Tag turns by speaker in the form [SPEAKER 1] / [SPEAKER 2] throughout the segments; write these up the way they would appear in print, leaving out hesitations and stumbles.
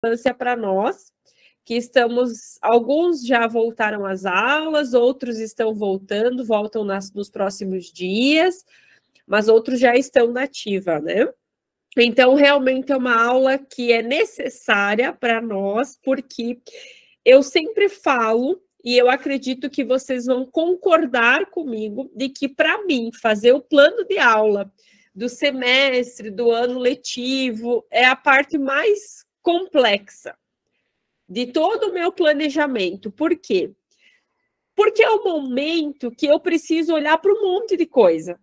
[SPEAKER 1] importância para nós, que estamos, alguns já voltaram às aulas, outros estão voltando, voltam nos próximos dias, mas outros já estão na ativa, né? Então, realmente é uma aula que é necessária para nós, porque eu sempre falo, e eu acredito que vocês vão concordar comigo, de que, para mim, fazer o plano de aula do semestre, do ano letivo, é a parte mais complexa de todo o meu planejamento. Por quê? Porque é o momento que eu preciso olhar para um monte de coisa.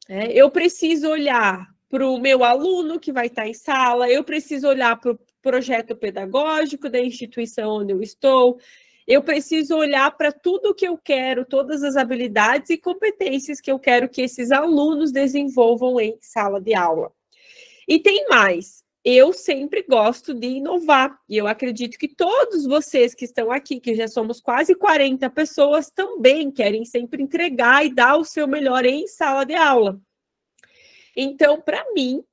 [SPEAKER 1] Eu preciso olhar para o meu aluno que vai estar em sala, eu preciso olhar para o projeto pedagógico da instituição onde eu estou, eu preciso olhar para tudo que eu quero, todas as habilidades e competências que eu quero que esses alunos desenvolvam em sala de aula. E tem mais, eu sempre gosto de inovar, e eu acredito que todos vocês que estão aqui, que já somos quase 40 pessoas, também querem sempre entregar e dar o seu melhor em sala de aula. Então, para mim,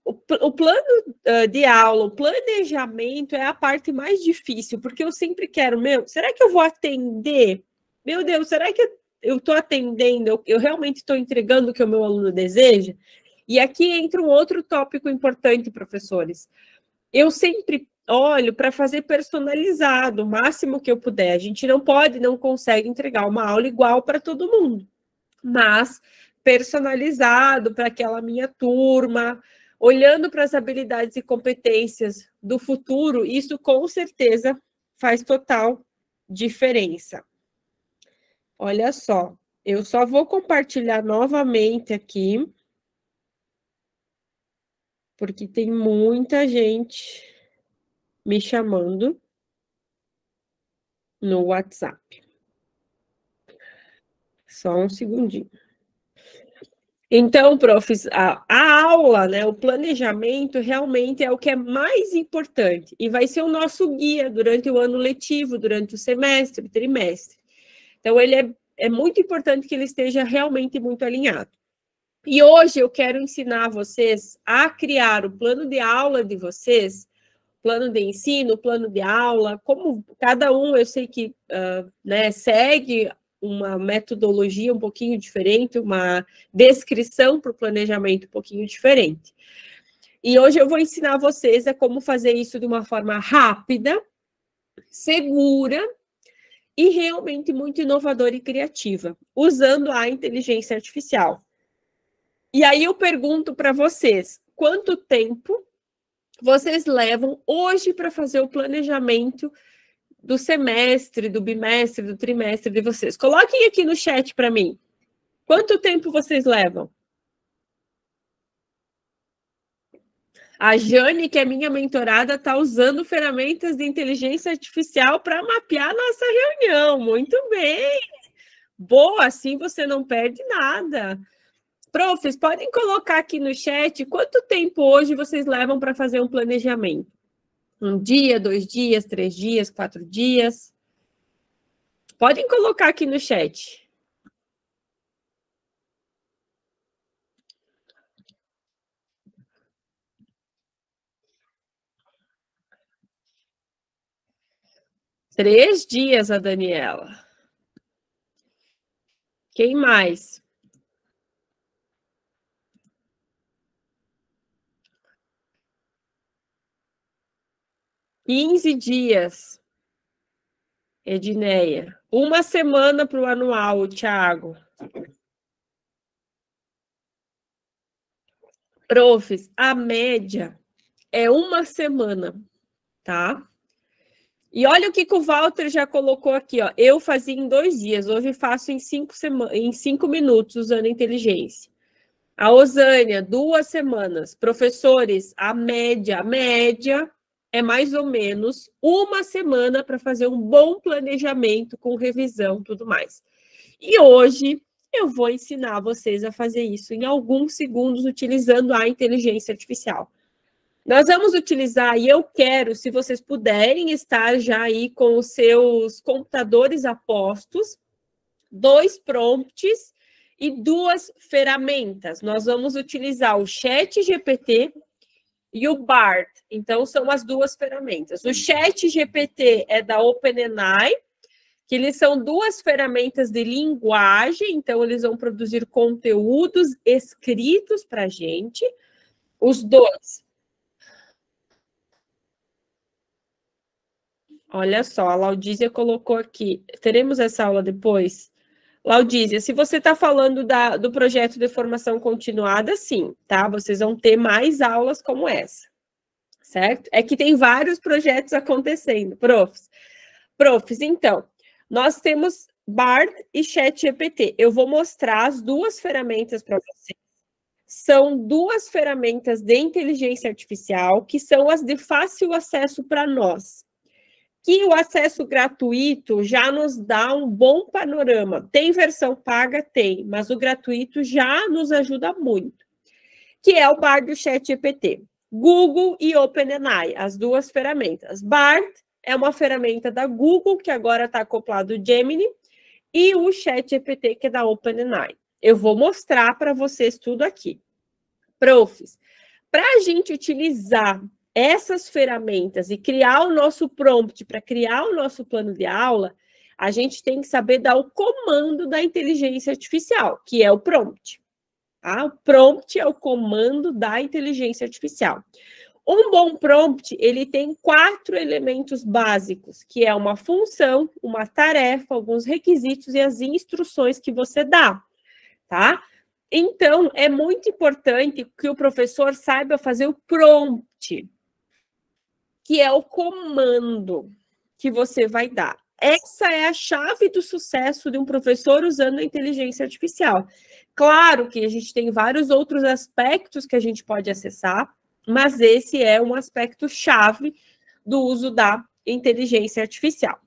[SPEAKER 1] o plano de aula, o planejamento é a parte mais difícil, porque eu sempre quero, será que eu vou atender? Meu Deus, será que eu estou atendendo? Eu realmente estou entregando o que o meu aluno deseja? E aqui entra um outro tópico importante, professores. Eu sempre olho para fazer personalizado, o máximo que eu puder. A gente não consegue entregar uma aula igual para todo mundo, mas personalizado para aquela minha turma, olhando para as habilidades e competências do futuro, isso com certeza faz total diferença. Olha só, eu só vou compartilhar novamente aqui, porque tem muita gente me chamando no WhatsApp. Só um segundinho. Então, profs, a aula, né, o planejamento realmente é o que é mais importante e vai ser o nosso guia durante o ano letivo, durante o semestre, trimestre. Então, ele é muito importante que ele esteja realmente muito alinhado. E hoje eu quero ensinar vocês a criar o plano de aula de vocês, plano de ensino, plano de aula, como cada um, eu sei que segue uma metodologia um pouquinho diferente, uma descrição para o planejamento um pouquinho diferente. E hoje eu vou ensinar vocês a como fazer isso de uma forma rápida, segura e realmente muito inovadora e criativa, usando a inteligência artificial. E aí eu pergunto para vocês, quanto tempo vocês levam hoje para fazer o planejamento do semestre, do bimestre, do trimestre de vocês? Coloquem aqui no chat para mim. Quanto tempo vocês levam? A Jane, que é minha mentorada, está usando ferramentas de inteligência artificial para mapear nossa reunião. Muito bem! Boa, assim você não perde nada. Profs, podem colocar aqui no chat quanto tempo hoje vocês levam para fazer um planejamento? 1 dia, 2 dias, 3 dias, 4 dias? Podem colocar aqui no chat. Três dias, a Daniela. Quem mais? Quinze dias, Edneia. 1 semana para o anual, Thiago. Profs, a média é 1 semana, tá? E olha o que o Walter já colocou aqui, ó. Eu fazia em 2 dias, hoje faço em 5 minutos, usando inteligência. A Osânia, 2 semanas. Professores, a média é mais ou menos 1 semana para fazer um bom planejamento com revisão e tudo mais. E hoje eu vou ensinar vocês a fazer isso em alguns segundos utilizando a inteligência artificial. Nós vamos utilizar, e eu quero, se vocês puderem estar já aí com os seus computadores a postos, 2 prompts e 2 ferramentas. Nós vamos utilizar o ChatGPT e o BART. Então, são as duas ferramentas. O ChatGPT é da OpenAI, que eles são duas ferramentas de linguagem, então eles vão produzir conteúdos escritos para a gente. Os dois. Olha só, a Laudísia colocou aqui. Teremos essa aula depois? Laudísia, se você está falando do projeto de formação continuada, sim, tá? Vocês vão ter mais aulas como essa, certo? É que tem vários projetos acontecendo, profs. Profs, então, nós temos BART e ChatGPT. Eu vou mostrar as duas ferramentas para vocês. São duas ferramentas de inteligência artificial que são as de fácil acesso para nós. Que o acesso gratuito já nos dá um bom panorama. Tem versão paga? Tem, mas o gratuito já nos ajuda muito. Que é o BART do ChatGPT. Google e OpenAI, as duas ferramentas. BART é uma ferramenta da Google, que agora está acoplado ao Gemini, e o ChatGPT, que é da OpenAI. Eu vou mostrar para vocês tudo aqui. Profs, para a gente utilizar essas ferramentas e criar o nosso prompt para criar o nosso plano de aula, a gente tem que saber dar o comando da inteligência artificial, que é o prompt. Tá? O prompt é o comando da inteligência artificial. Um bom prompt, ele tem 4 elementos básicos, que é uma função, uma tarefa, alguns requisitos e as instruções que você dá, tá? Então, é muito importante que o professor saiba fazer o prompt, que é o comando que você vai dar. Essa é a chave do sucesso de um professor usando a inteligência artificial. Claro que a gente tem vários outros aspectos que a gente pode acessar, mas esse é um aspecto chave do uso da inteligência artificial.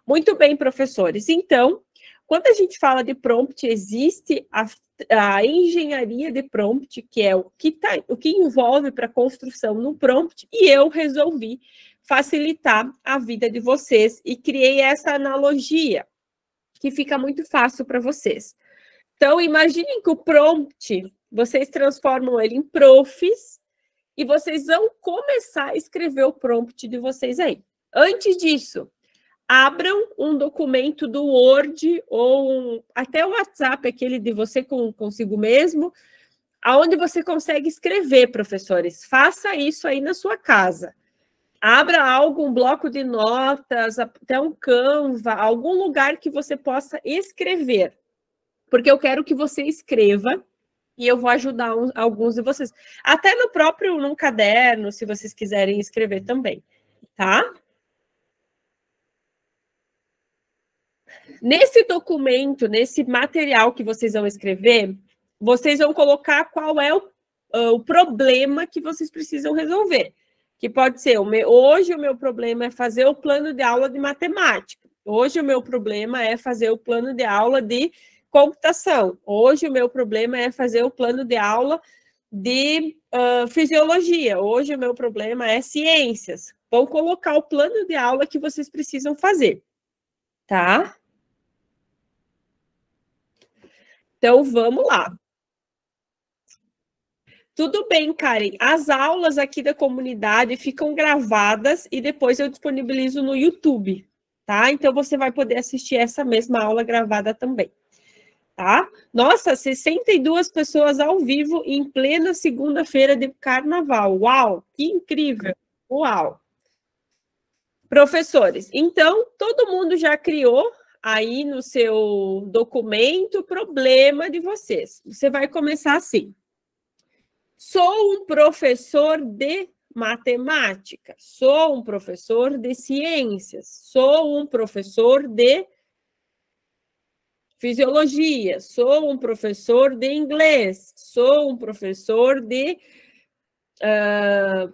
[SPEAKER 1] Muito bem, professores. Então, quando a gente fala de prompt, existe a engenharia de prompt, que é o que envolve para a construção no prompt, e eu resolvi facilitar a vida de vocês e criei essa analogia, que fica muito fácil para vocês. Então, imaginem que o prompt, vocês transformam ele em profs, e vocês vão começar a escrever o prompt de vocês aí. Antes disso, abram um documento do Word ou até o WhatsApp, aquele de você consigo mesmo, aonde você consegue escrever, professores. Faça isso aí na sua casa. Abra um bloco de notas, até um Canva, algum lugar que você possa escrever. Porque eu quero que você escreva e eu vou ajudar alguns de vocês. Até num caderno, se vocês quiserem escrever também, tá? Nesse documento, nesse material que vocês vão escrever, vocês vão colocar qual é o problema que vocês precisam resolver. Que pode ser, hoje o meu problema é fazer o plano de aula de matemática. Hoje o meu problema é fazer o plano de aula de computação. Hoje o meu problema é fazer o plano de aula de fisiologia. Hoje o meu problema é ciências. Vão colocar o plano de aula que vocês precisam fazer, tá? Então, vamos lá. Tudo bem, Karen. As aulas aqui da comunidade ficam gravadas e depois eu disponibilizo no YouTube, tá? Então, você vai poder assistir essa mesma aula gravada também, tá? Nossa, 62 pessoas ao vivo em plena segunda-feira de carnaval. Uau, que incrível! Uau! Professores, então, todo mundo já criou aí no seu documento o problema de vocês. Você vai começar assim. Sou um professor de matemática, sou um professor de ciências, sou um professor de fisiologia, sou um professor de inglês, sou um professor de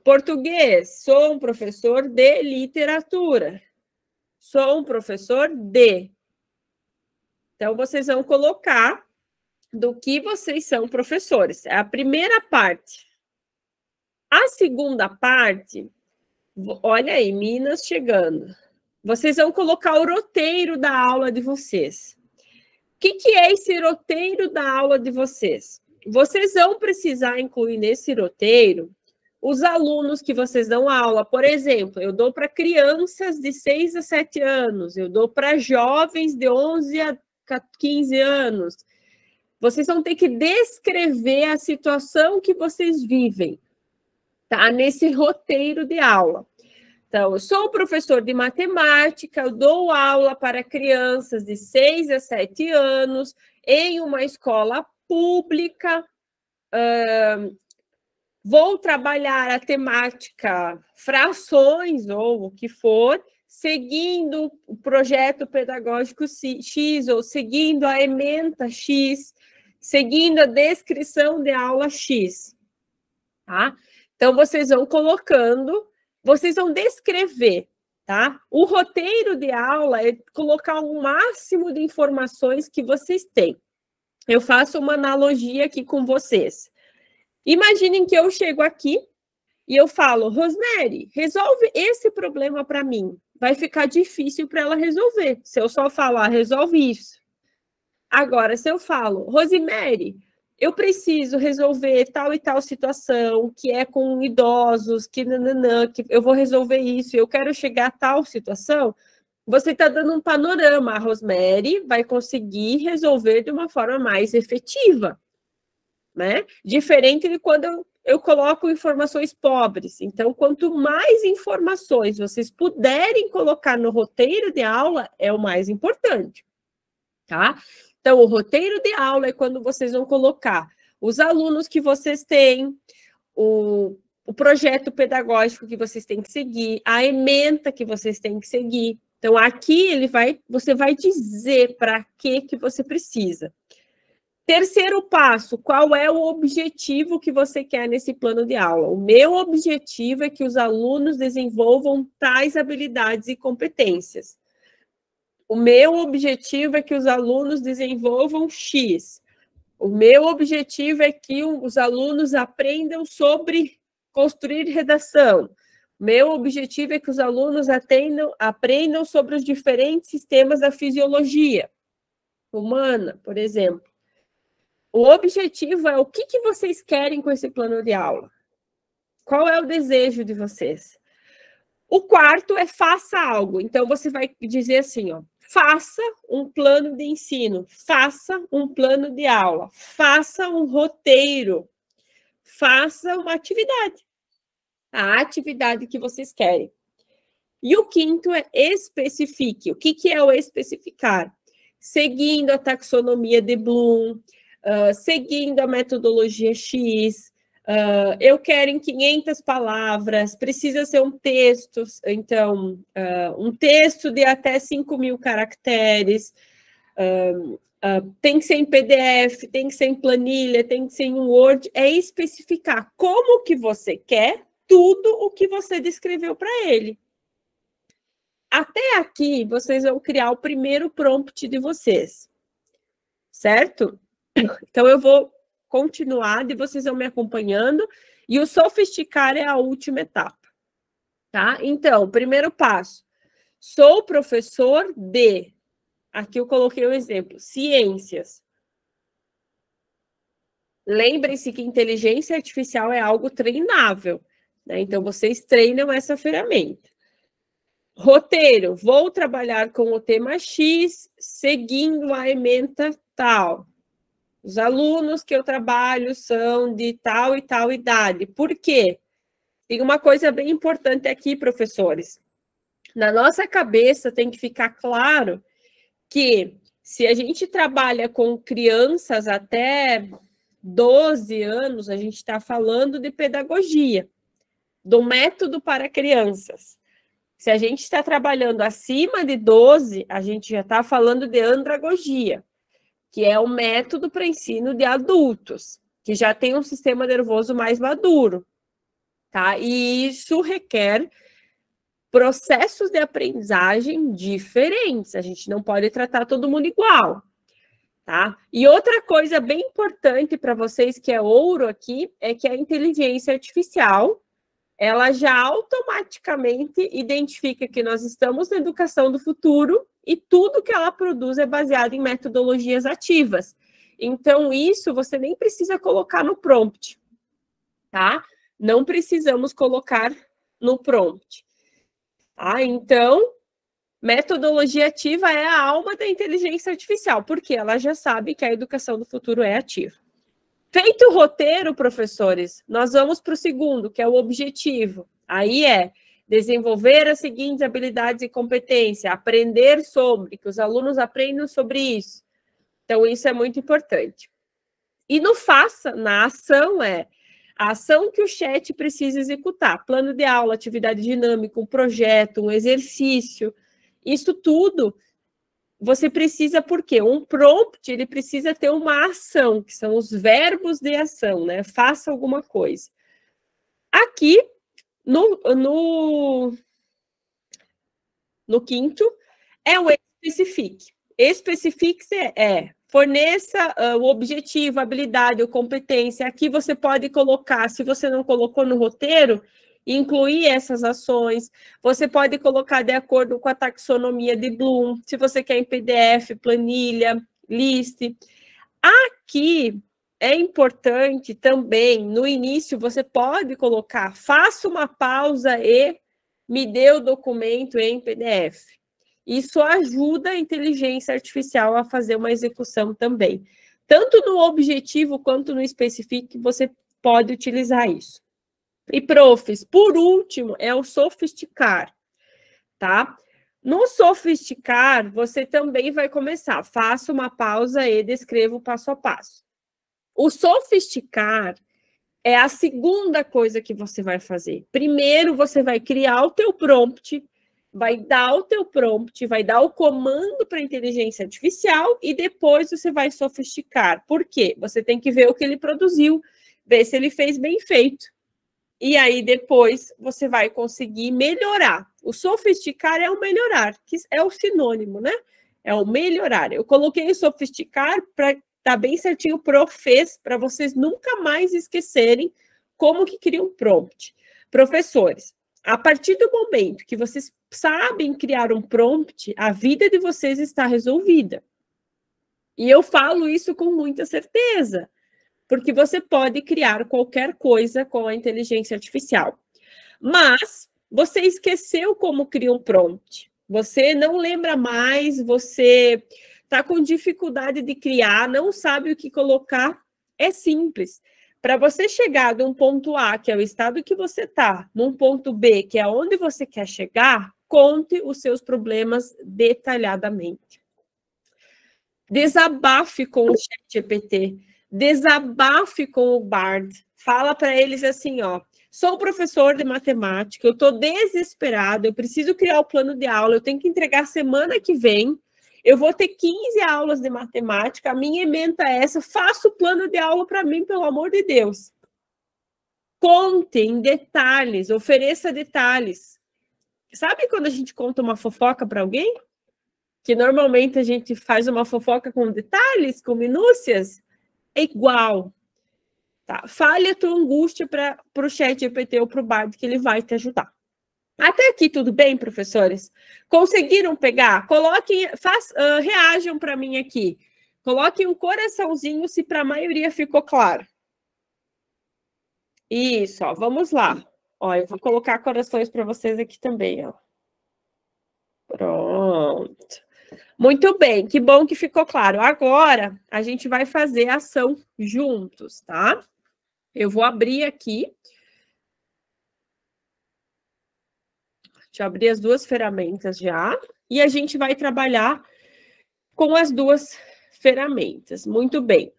[SPEAKER 1] português, sou um professor de literatura, sou um professor de... Então, vocês vão colocar do que vocês são professores. É a primeira parte. A segunda parte, olha aí, Minas chegando. Vocês vão colocar o roteiro da aula de vocês. O que é esse roteiro da aula de vocês? Vocês vão precisar incluir nesse roteiro os alunos que vocês dão aula, por exemplo, eu dou para crianças de 6 a 7 anos, eu dou para jovens de 11 a 15 anos. Vocês vão ter que descrever a situação que vocês vivem, tá? Nesse roteiro de aula. Então, eu sou professor de matemática, eu dou aula para crianças de 6 a 7 anos, em uma escola pública, vou trabalhar a temática frações ou o que for, seguindo o projeto pedagógico X ou seguindo a ementa X, seguindo a descrição de aula X, tá? Então, vocês vão colocando, vocês vão descrever, tá? O roteiro de aula é colocar o máximo de informações que vocês têm. Eu faço uma analogia aqui com vocês. Imaginem que eu chego aqui e eu falo, Rosemary, resolve esse problema para mim. Vai ficar difícil para ela resolver. Se eu só falar, resolve isso. Agora, se eu falo, Rosemary, eu preciso resolver tal e tal situação, que é com idosos, que eu vou resolver isso, eu quero chegar a tal situação, você está dando um panorama. A Rosemary vai conseguir resolver de uma forma mais efetiva, né? Diferente de quando eu coloco informações pobres. Então, quanto mais informações vocês puderem colocar no roteiro de aula, é o mais importante, tá? Então, o roteiro de aula é quando vocês vão colocar os alunos que vocês têm, o projeto pedagógico que vocês têm que seguir, a ementa que vocês têm que seguir. Então, aqui você vai dizer para que você precisa. Terceiro passo, qual é o objetivo que você quer nesse plano de aula? O meu objetivo é que os alunos desenvolvam tais habilidades e competências. O meu objetivo é que os alunos desenvolvam X. O meu objetivo é que os alunos aprendam sobre construir redação. O meu objetivo é que os alunos aprendam sobre os diferentes sistemas da fisiologia humana, por exemplo. O objetivo é o que vocês querem com esse plano de aula. Qual é o desejo de vocês? O quarto é faça algo. Então, você vai dizer assim, ó, faça um plano de ensino, faça um plano de aula, faça um roteiro, faça uma atividade. A atividade que vocês querem. E o quinto é especifique. O que é o especificar? Seguindo a taxonomia de Bloom, seguindo a metodologia X, eu quero em 500 palavras, precisa ser um texto, então, um texto de até 5.000 caracteres, tem que ser em PDF, tem que ser em planilha, tem que ser em Word, é especificar como que você quer tudo o que você descreveu para ele. Até aqui, vocês vão criar o primeiro prompt de vocês, certo? Então, eu vou continuar e vocês vão me acompanhando. E o sofisticar é a última etapa, tá? Então, primeiro passo. Sou professor de... Aqui eu coloquei um exemplo. Ciências. Lembrem-se que inteligência artificial é algo treinável, né? Então, vocês treinam essa ferramenta. Roteiro. Vou trabalhar com o tema X, seguindo a ementa tal. Os alunos que eu trabalho são de tal e tal idade. Por quê? Tem uma coisa bem importante aqui, professores. Na nossa cabeça tem que ficar claro que se a gente trabalha com crianças até 12 anos, a gente está falando de pedagogia, do método para crianças. Se a gente está trabalhando acima de 12, a gente já está falando de andragogia, que é o método para ensino de adultos, que já tem um sistema nervoso mais maduro, tá? E isso requer processos de aprendizagem diferentes, a gente não pode tratar todo mundo igual, tá? E outra coisa bem importante para vocês, que é ouro aqui, é que a inteligência artificial, ela já automaticamente identifica que nós estamos na educação do futuro e tudo que ela produz é baseado em metodologias ativas. Então, isso você nem precisa colocar no prompt, tá? Não precisamos colocar no prompt. Tá? Então, metodologia ativa é a alma da inteligência artificial, porque ela já sabe que a educação do futuro é ativa. Feito o roteiro, professores, nós vamos para o segundo, que é o objetivo. Aí é desenvolver as seguintes habilidades e competências, aprender sobre, que os alunos aprendam sobre isso. Então, isso é muito importante. E no faça, na ação, é a ação que o chat precisa executar. Plano de aula, atividade dinâmica, um projeto, um exercício. Isso tudo você precisa, por quê? Um prompt, ele precisa ter uma ação, que são os verbos de ação, né? Faça alguma coisa. Aqui, no quinto, é o Specific. Specific forneça o objetivo, a habilidade ou competência. Aqui você pode colocar, se você não colocou no roteiro, incluir essas ações. Você pode colocar de acordo com a taxonomia de Bloom, se você quer em PDF, planilha, list. Aqui é importante também, no início, você pode colocar, faça uma pausa e me dê o documento em PDF. Isso ajuda a inteligência artificial a fazer uma execução também. Tanto no objetivo quanto no specific, você pode utilizar isso. E, profs, por último, é o sofisticar, tá? No sofisticar, você também vai começar. Faça uma pausa e descreva o passo a passo. O sofisticar é a segunda coisa que você vai fazer. Primeiro, você vai criar o teu prompt, vai dar o teu prompt, vai dar o comando para a inteligência artificial e depois você vai sofisticar. Por quê? Você tem que ver o que ele produziu, ver se ele fez bem feito. E aí, depois, você vai conseguir melhorar. O sofisticar é o melhorar, que é o sinônimo, né? É o melhorar. Eu coloquei o sofisticar para estar bem certinho, profês, para vocês nunca mais esquecerem como que cria um prompt. Professores, a partir do momento que vocês sabem criar um prompt, a vida de vocês está resolvida. E eu falo isso com muita certeza, porque você pode criar qualquer coisa com a inteligência artificial. Mas você esqueceu como cria um prompt. Você não lembra mais, você está com dificuldade de criar, não sabe o que colocar. É simples. Para você chegar de um ponto A, que é o estado que você está, num ponto B, que é onde você quer chegar, conte os seus problemas detalhadamente. Desabafe com o ChatGPT. Desabafe com o Bard. Fala para eles assim, ó, sou professor de matemática, eu estou desesperado, eu preciso criar o plano de aula, eu tenho que entregar semana que vem, eu vou ter 15 aulas de matemática, a minha ementa é essa, faça o plano de aula para mim, pelo amor de Deus. Conte em detalhes, ofereça detalhes. Sabe quando a gente conta uma fofoca para alguém? Que normalmente a gente faz uma fofoca com detalhes, com minúcias? É igual. Tá? Fale a tua angústia para o ChatGPT ou para o Bard, que ele vai te ajudar. Até aqui tudo bem, professores? Conseguiram pegar? Coloquem, reajam para mim aqui. Coloquem um coraçãozinho se para a maioria ficou claro. Isso, ó, vamos lá. Ó, eu vou colocar corações para vocês aqui também, ó. Pronto. Muito bem, que bom que ficou claro. Agora, a gente vai fazer a ação juntos, tá? Eu vou abrir aqui. Deixa eu abrir as duas ferramentas já. E a gente vai trabalhar com as duas ferramentas. Muito bem.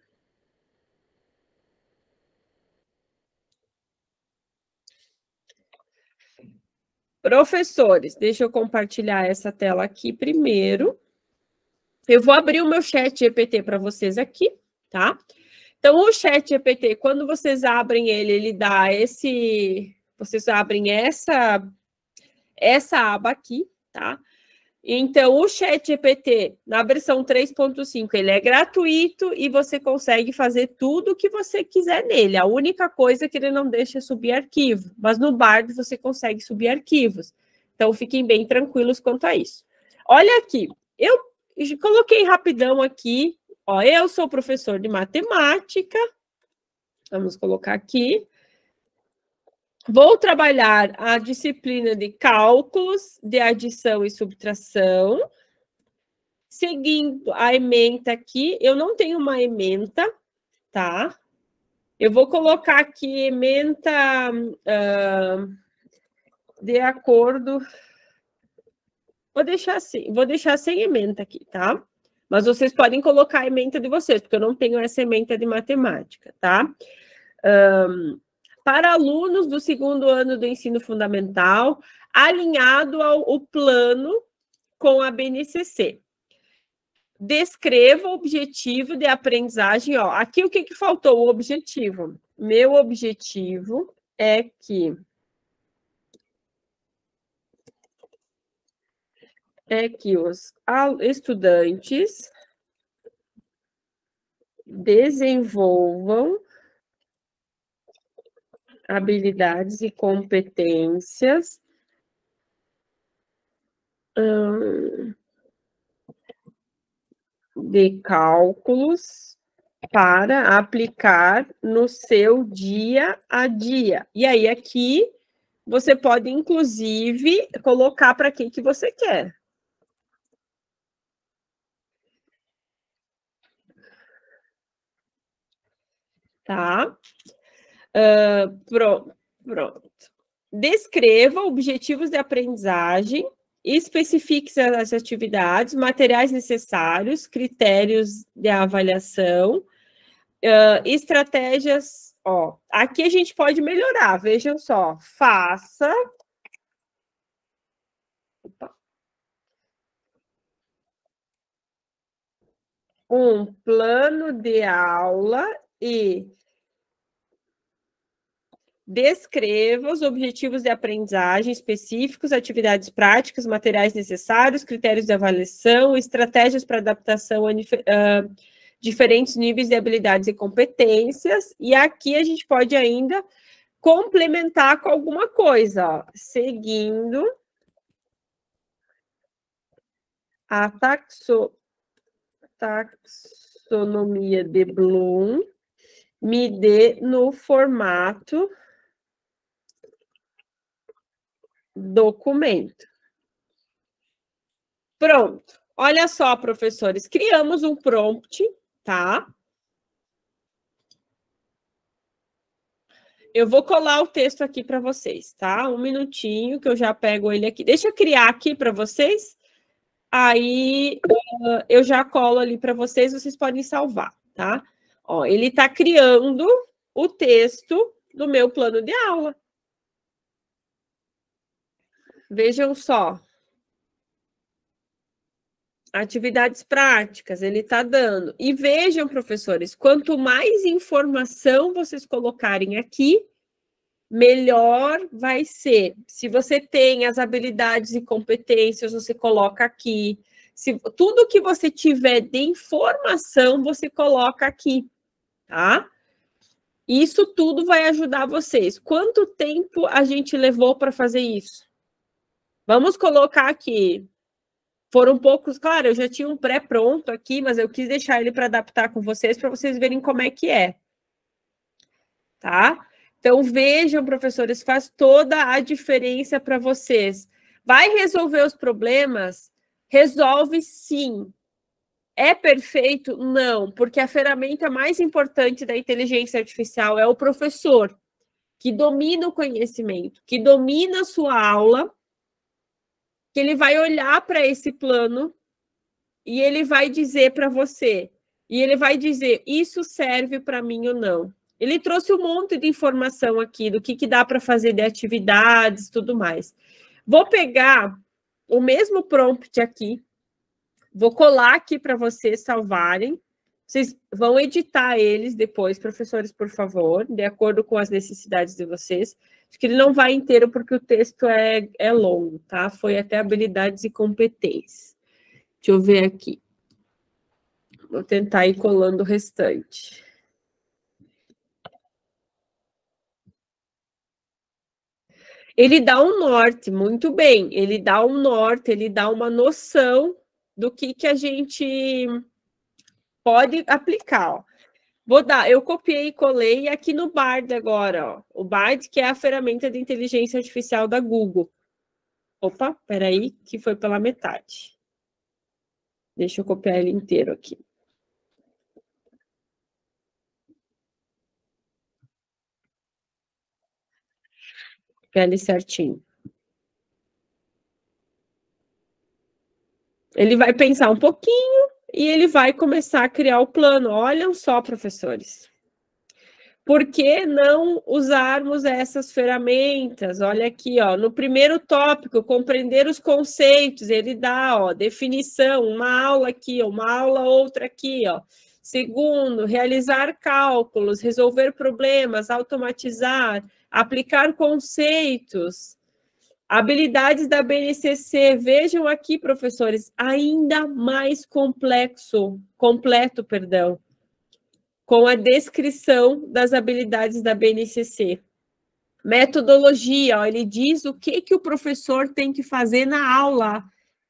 [SPEAKER 1] Professores, deixa eu compartilhar essa tela aqui primeiro. Eu vou abrir o meu chat GPT para vocês aqui, tá? Então, o chat GPT, quando vocês abrem ele, ele dá esse... Vocês abrem essa aba aqui, tá? Então, o ChatGPT, na versão 3.5, ele é gratuito e você consegue fazer tudo o que você quiser nele. A única coisa é que ele não deixa subir arquivo, mas no Bard você consegue subir arquivos. Então, fiquem bem tranquilos quanto a isso. Olha aqui, eu coloquei rapidão aqui, ó, eu sou professor de matemática, vamos colocar aqui. Vou trabalhar a disciplina de cálculos de adição e subtração. Seguindo a ementa aqui, eu não tenho uma ementa, tá? Eu vou colocar aqui ementa de acordo... Vou deixar sem ementa aqui, tá? Mas vocês podem colocar a ementa de vocês, porque eu não tenho essa ementa de matemática, tá? Para alunos do segundo ano do ensino fundamental, alinhado ao plano com a BNCC. Descreva o objetivo de aprendizagem. Ó, aqui o que faltou? O objetivo. Meu objetivo é que os estudantes desenvolvam habilidades e competências de cálculos para aplicar no seu dia a dia. E aí, aqui, você pode, inclusive, colocar para quem que você quer. Tá? Pronto. Descreva objetivos de aprendizagem, especifique as atividades, materiais necessários, critérios de avaliação, estratégias. Ó, aqui a gente pode melhorar, vejam só. Faça. Um plano de aula e descreva os objetivos de aprendizagem específicos, atividades práticas, materiais necessários, critérios de avaliação, estratégias para adaptação a diferentes níveis de habilidades e competências. E aqui a gente pode ainda complementar com alguma coisa, ó, seguindo a taxonomia de Bloom, me dê no formato documento. Pronto. Olha só, professores, criamos um prompt, tá? Eu vou colar o texto aqui para vocês, tá? Um minutinho que eu já pego ele aqui. Deixa eu criar aqui para vocês. Aí eu já colo ali para vocês, vocês podem salvar, tá? Ó, ele está criando o texto do meu plano de aula. Vejam só. Atividades práticas, ele está dando. E vejam, professores, quanto mais informação vocês colocarem aqui, melhor vai ser. Se você tem as habilidades e competências, você coloca aqui. Tudo que você tiver de informação, você coloca aqui, tá? Isso tudo vai ajudar vocês. Quanto tempo a gente levou para fazer isso? Vamos colocar aqui. Foram poucos, claro, eu já tinha um pré-pronto aqui, mas eu quis deixar ele para adaptar com vocês, para vocês verem como é que é. Tá? Então, vejam, professores, faz toda a diferença para vocês. Vai resolver os problemas? Resolve sim. É perfeito? Não, porque a ferramenta mais importante da inteligência artificial é o professor, que domina o conhecimento, que domina a sua aula, que ele vai olhar para esse plano e ele vai dizer para você, e ele vai dizer, isso serve para mim ou não. Ele trouxe um monte de informação aqui do que dá para fazer de atividades, tudo mais. Vou pegar o mesmo prompt aqui, vou colar aqui para vocês salvarem. Vocês vão editar eles depois, professores, por favor, de acordo com as necessidades de vocês. Acho que ele não vai inteiro porque o texto é longo, tá? Foi até habilidades e competências. Deixa eu ver aqui. Vou tentar ir colando o restante. Ele dá um norte, muito bem. Ele dá um norte, ele dá uma noção do que a gente pode aplicar. Ó. eu copiei e colei aqui no Bard agora, ó. O Bard, que é a ferramenta de inteligência artificial da Google. Opa, peraí, que foi pela metade. Deixa eu copiar ele inteiro aqui. Copiar ele certinho. Ele vai pensar um pouquinho e ele vai começar a criar o plano. Olhem só, professores. Por que não usarmos essas ferramentas? Olha aqui, ó, no primeiro tópico, compreender os conceitos, ele dá, ó, definição, uma aula aqui, uma aula outra aqui, ó. Segundo, realizar cálculos, resolver problemas, automatizar, aplicar conceitos, habilidades da BNCC. Vejam aqui, professores, ainda mais completo, perdão, com a descrição das habilidades da BNCC. Metodologia, ó, ele diz o que o professor tem que fazer na aula.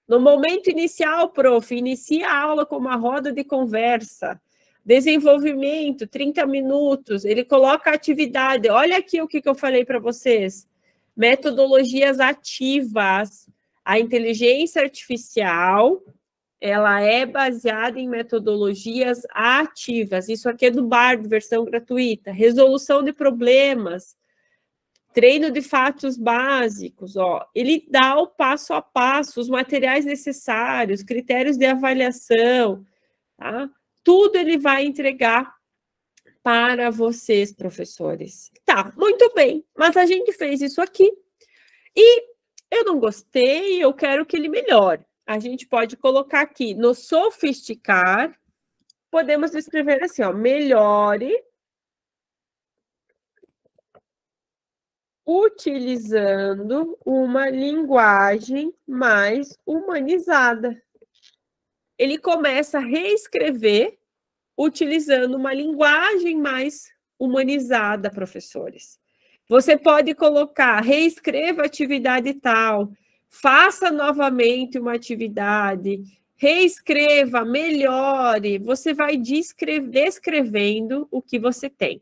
[SPEAKER 1] No momento inicial, prof, inicia a aula com uma roda de conversa. Desenvolvimento, 30 minutos, ele coloca a atividade. Olha aqui o que eu falei para vocês. Metodologias ativas. A inteligência artificial, ela é baseada em metodologias ativas. Isso aqui é do Bard, versão gratuita. Resolução de problemas, treino de fatos básicos, ó. Ele dá o passo a passo, os materiais necessários, critérios de avaliação, tá? Tudo ele vai entregar para vocês, professores. Tá, muito bem, mas a gente fez isso aqui e eu não gostei, eu quero que ele melhore. A gente pode colocar aqui no sofisticar, podemos escrever assim, ó, melhore utilizando uma linguagem mais humanizada. Ele começa a reescrever utilizando uma linguagem mais humanizada, professores. Você pode colocar, reescreva a atividade tal, faça novamente uma atividade, reescreva, melhore, você vai descrevendo o que você tem.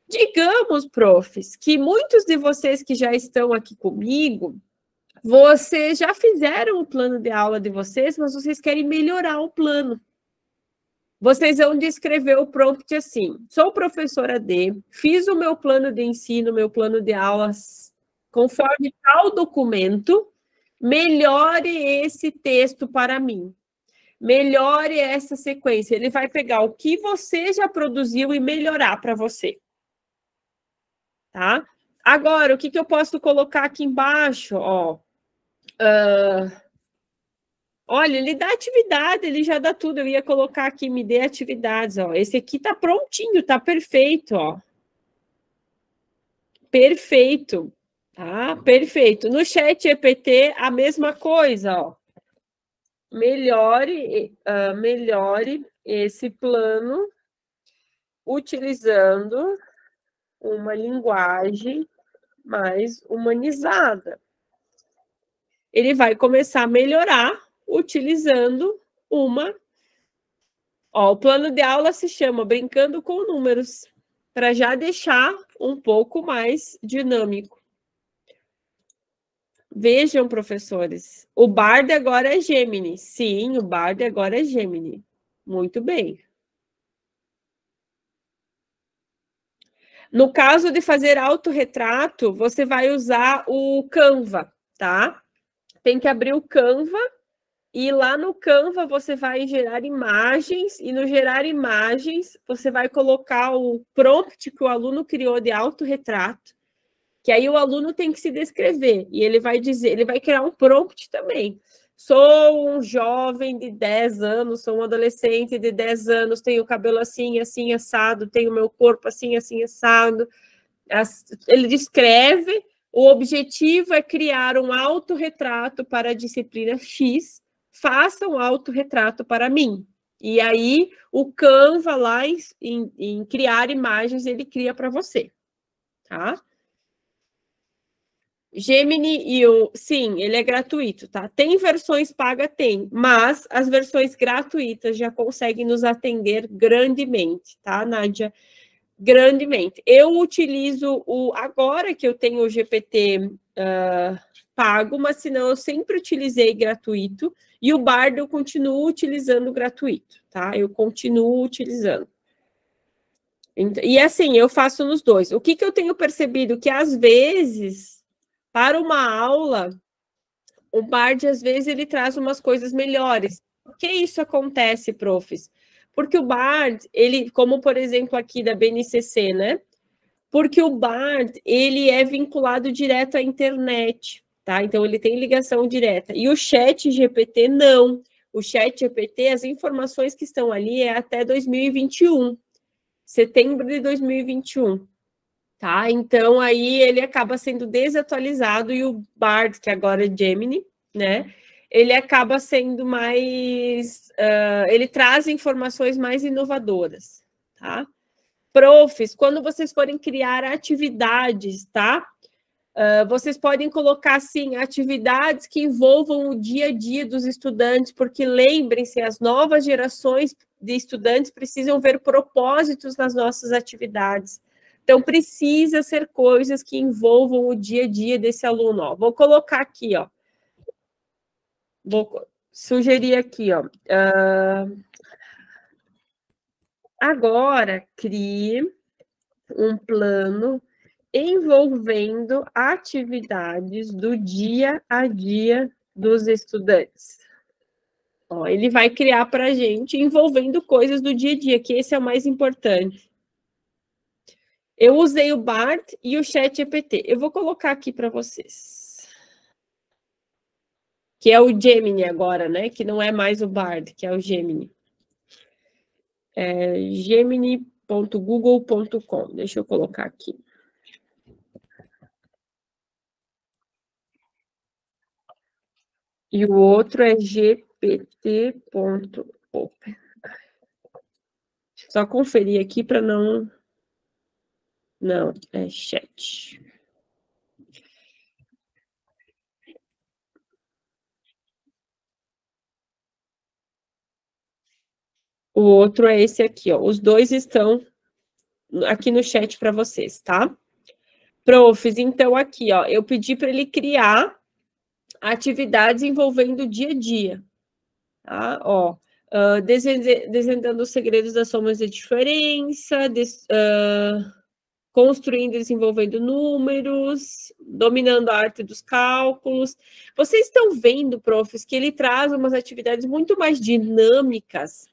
[SPEAKER 1] Digamos, profs, que muitos de vocês que já estão aqui comigo, vocês já fizeram o plano de aula de vocês, mas vocês querem melhorar o plano. Vocês vão descrever o prompt assim: sou professora D, fiz o meu plano de ensino, meu plano de aulas, conforme tal documento, melhore esse texto para mim. Melhore essa sequência. Ele vai pegar o que você já produziu e melhorar para você. Tá? Agora, o que eu posso colocar aqui embaixo? Ó, olha, ele dá atividade, ele já dá tudo. Eu ia colocar aqui, me dê atividades, ó. Esse aqui tá prontinho, tá perfeito, ó. Perfeito, tá? Perfeito. No chat GPT, a mesma coisa, ó. Melhore esse plano utilizando uma linguagem mais humanizada. Ele vai começar a melhorar utilizando uma... Ó, o plano de aula se chama Brincando com Números, para já deixar um pouco mais dinâmico. Vejam, professores, o Bard agora é Gemini. Sim, o Bard agora é Gemini. Muito bem. No caso de fazer autorretrato, você vai usar o Canva, tá? Tem que abrir o Canva e lá no Canva você vai gerar imagens e no gerar imagens você vai colocar o prompt que o aluno criou de autorretrato, que aí o aluno tem que se descrever e ele vai dizer, ele vai criar um prompt também. Sou um jovem de 10 anos, sou um adolescente de 10 anos, tenho cabelo assim, assim, assado, tenho meu corpo assim, assim, assado. Ele descreve, o objetivo é criar um autorretrato para a disciplina X, faça um autorretrato para mim. E aí, o Canva lá em criar imagens, ele cria para você, tá? Gemini e o... Sim, ele é gratuito, tá? Tem versões pagas? Tem, mas as versões gratuitas já conseguem nos atender grandemente, tá, Nádia? Grandemente. Eu utilizo o... Agora que eu tenho o GPT pago, mas senão eu sempre utilizei gratuito, e o Bard eu continuo utilizando gratuito, tá? Eu continuo utilizando. E assim, eu faço nos dois. O que eu tenho percebido? Que às vezes, para uma aula, o Bard, às vezes, ele traz umas coisas melhores. Por que isso acontece, profs? Porque o Bard, ele, como por exemplo aqui da BNCC, né? Porque o Bard, ele é vinculado direto à internet, tá? Então, ele tem ligação direta. E o Chat GPT, não. O Chat GPT, as informações que estão ali é até 2021. Setembro de 2021. Tá? Então, aí ele acaba sendo desatualizado e o Bard, que agora é Gemini, né? Ele acaba sendo mais... ele traz informações mais inovadoras, tá? Profs, quando vocês forem criar atividades, tá? Vocês podem colocar, assim, atividades que envolvam o dia a dia dos estudantes, porque lembrem-se, as novas gerações de estudantes precisam ver propósitos nas nossas atividades. Então, precisa ser coisas que envolvam o dia a dia desse aluno. Ó. Vou colocar aqui, ó. Vou sugerir aqui, ó. Agora, crie um plano envolvendo atividades do dia a dia dos estudantes. Ó, ele vai criar para a gente envolvendo coisas do dia a dia, que esse é o mais importante. Eu usei o Bard e o ChatGPT. Eu vou colocar aqui para vocês. Que é o Gemini agora, né? Que não é mais o Bard, que é o Gemini. É gemini.google.com. Deixa eu colocar aqui. E o outro é gpt.open. Só conferir aqui para não... Não, é chat. O outro é esse aqui, ó. Os dois estão aqui no chat para vocês, tá? Profs, então aqui, ó, eu pedi para ele criar atividades envolvendo o dia a dia, tá? Ó, desvendando os segredos das somas de diferença, construindo e desenvolvendo números, dominando a arte dos cálculos. Vocês estão vendo, profs, que ele traz umas atividades muito mais dinâmicas,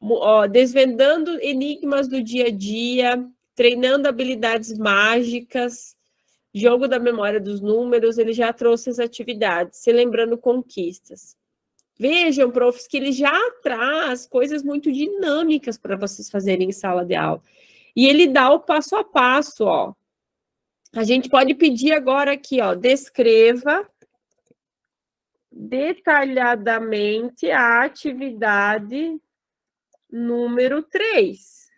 [SPEAKER 1] ó, desvendando enigmas do dia a dia, treinando habilidades mágicas, jogo da memória dos números, ele já trouxe as atividades, se lembrando conquistas. Vejam, profs, que ele já traz coisas muito dinâmicas para vocês fazerem em sala de aula. E ele dá o passo a passo, ó. A gente pode pedir agora aqui, ó, descreva detalhadamente a atividade número 3.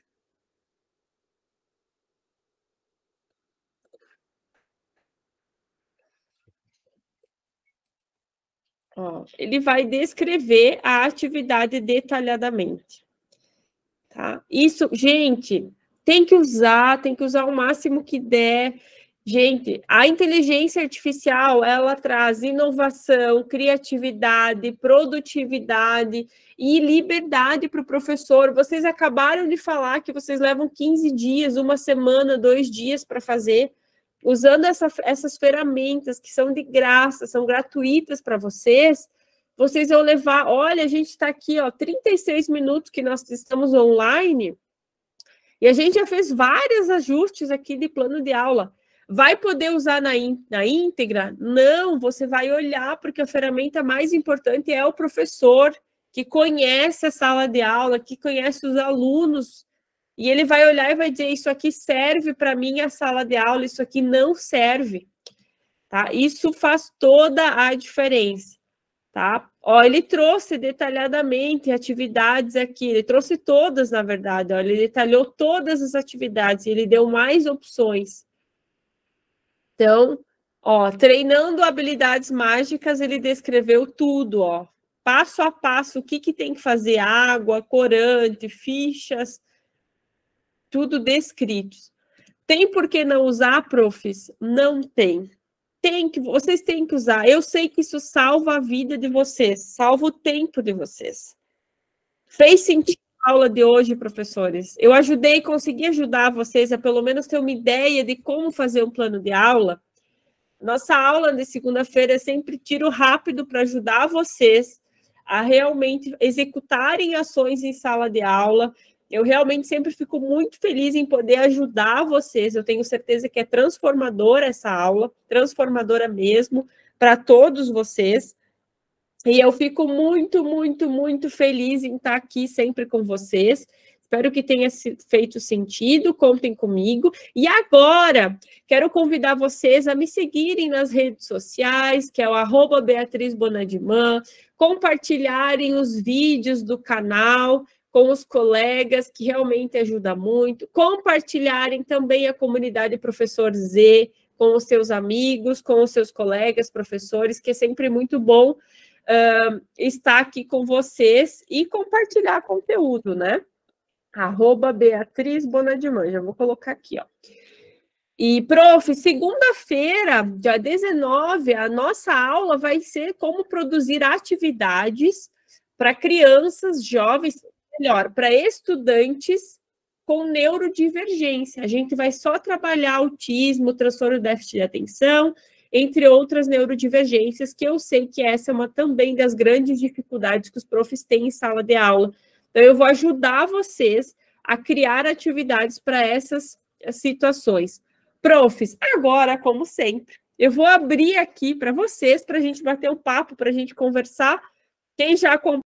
[SPEAKER 1] Ó, ele vai descrever a atividade detalhadamente. Tá? Isso, gente, tem que usar o máximo que der. Gente, a inteligência artificial, ela traz inovação, criatividade, produtividade e liberdade para o professor. Vocês acabaram de falar que vocês levam 15 dias, uma semana, 2 dias para fazer, usando essas ferramentas que são de graça, são gratuitas para vocês. Vocês vão levar, olha, a gente está aqui, ó, 36 minutos que nós estamos online, e a gente já fez vários ajustes aqui de plano de aula. Vai poder usar na íntegra? Não, você vai olhar, porque a ferramenta mais importante é o professor, que conhece a sala de aula, que conhece os alunos, e ele vai olhar e vai dizer, isso aqui serve para mim a sala de aula, isso aqui não serve. Tá? Isso faz toda a diferença. Tá? Ó, ele trouxe detalhadamente atividades aqui, ele trouxe todas, na verdade, ó, ele detalhou todas as atividades, ele deu mais opções. Então, ó, treinando habilidades mágicas, ele descreveu tudo, ó. Passo a passo, o que tem que fazer, água, corante, fichas, tudo descrito. Tem por que não usar, profs? Não tem. Vocês têm que usar. Eu sei que isso salva a vida de vocês, salva o tempo de vocês. Fez sentido a aula de hoje, professores? Eu consegui ajudar vocês a pelo menos ter uma ideia de como fazer um plano de aula. Nossa aula de segunda-feira é sempre tiro rápido para ajudar vocês a realmente executarem ações em sala de aula. Eu realmente sempre fico muito feliz em poder ajudar vocês. Eu tenho certeza que é transformadora essa aula, transformadora mesmo para todos vocês. E eu fico muito, muito, muito feliz em estar aqui sempre com vocês. Espero que tenha feito sentido, contem comigo. E agora, quero convidar vocês a me seguirem nas redes sociais, que é o @BeatrizBonadiman, compartilharem os vídeos do canal com os colegas, que realmente ajuda muito, compartilharem também a comunidade Professor Z com os seus amigos, com os seus colegas, professores, que é sempre muito bom estar aqui com vocês e compartilhar conteúdo, né? @BeatrizBonadiman, já vou colocar aqui, ó. E, prof, segunda-feira, dia 19, a nossa aula vai ser como produzir atividades para crianças, jovens, melhor, para estudantes com neurodivergência. A gente vai só trabalhar autismo, transtorno de déficit de atenção, entre outras neurodivergências, que eu sei que essa é uma também das grandes dificuldades que os profs têm em sala de aula. Então, eu vou ajudar vocês a criar atividades para essas situações. Profs, agora, como sempre, eu vou abrir aqui para vocês, para a gente bater um papo, para a gente conversar. Quem já acompanha